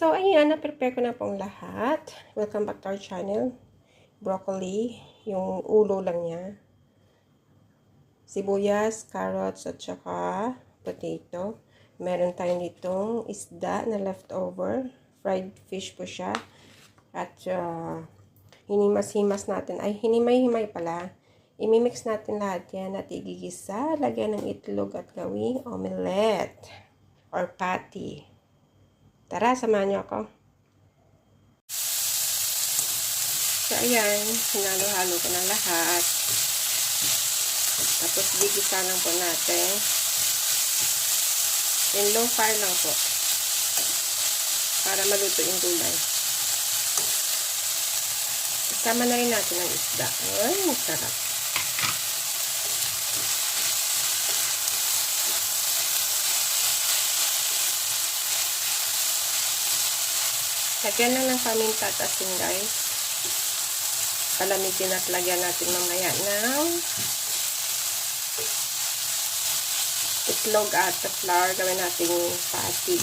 So, ayan, na-prepare ko na pong lahat. Welcome back to our channel. Broccoli, yung ulo lang niya. Sibuyas, carrots, at saka potato. Meron tayong ditong isda na leftover. Fried fish po siya. At hinimas-himas natin. Ay, hinimay-himay pala. Imimix natin lahat yan at igigisa. Lagyan ng itlog at gawing omelette or patty. Tara, samahan niyo ako. So, ayan, hinalo-halo ko na lahat. Tapos, gigisa lang po natin. In low fire lang po. Para maluto yung gulay. Isama na rin natin ang isda. Ay, masarap. Lagyan lang ng paminta at asin, guys. Palamigin at lagyan natin mamaya ng itlog at flour. Gawin natin patty.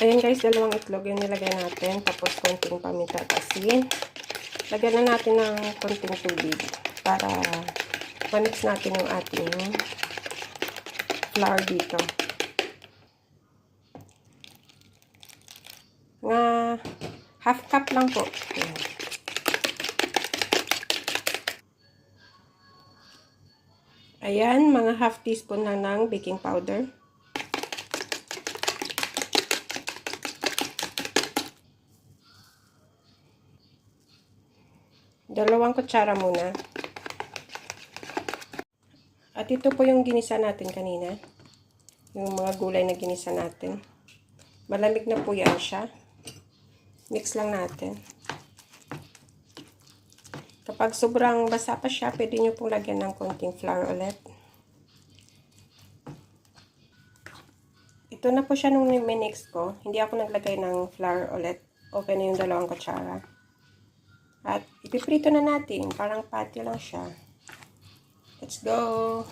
Ayan guys, dalawang itlog yung nilagay natin. Tapos konting paminta at asin. Lagyan na natin ng konting tubig para manix natin yung ating flour dito. Nga half cup lang po. Ayan. Ayan, mga half teaspoon lang ng baking powder. Dalawang kutsara muna. At ito po yung ginisa natin kanina. Yung mga gulay na ginisa natin. Malamig na po yan siya. Mix lang natin. Kapag sobrang basa pa siya, pwede nyo pong lagyan ng konting flour ulit. Ito na po siya nung minix ko. Hindi ako naglagay ng flour ulit. Okay na yung dalawang kutsara. At ipiprito na natin. Parang patty lang siya. Let's go!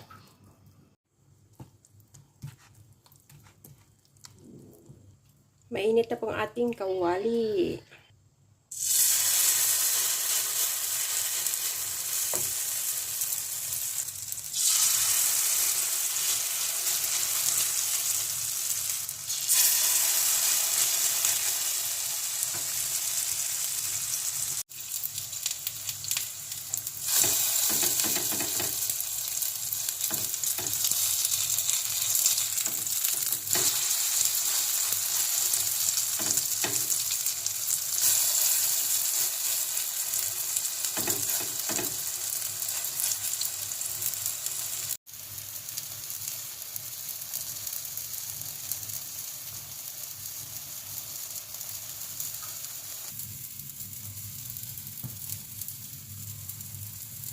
Mainit na pong ating kawali.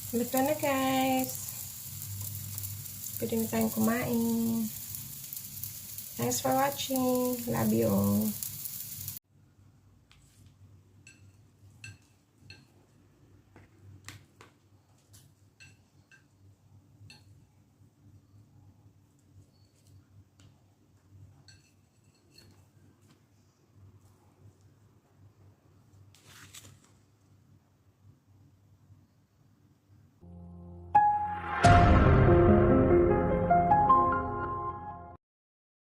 Luto na guys. Pwede na tayong kumain. Thanks for watching. Love you all.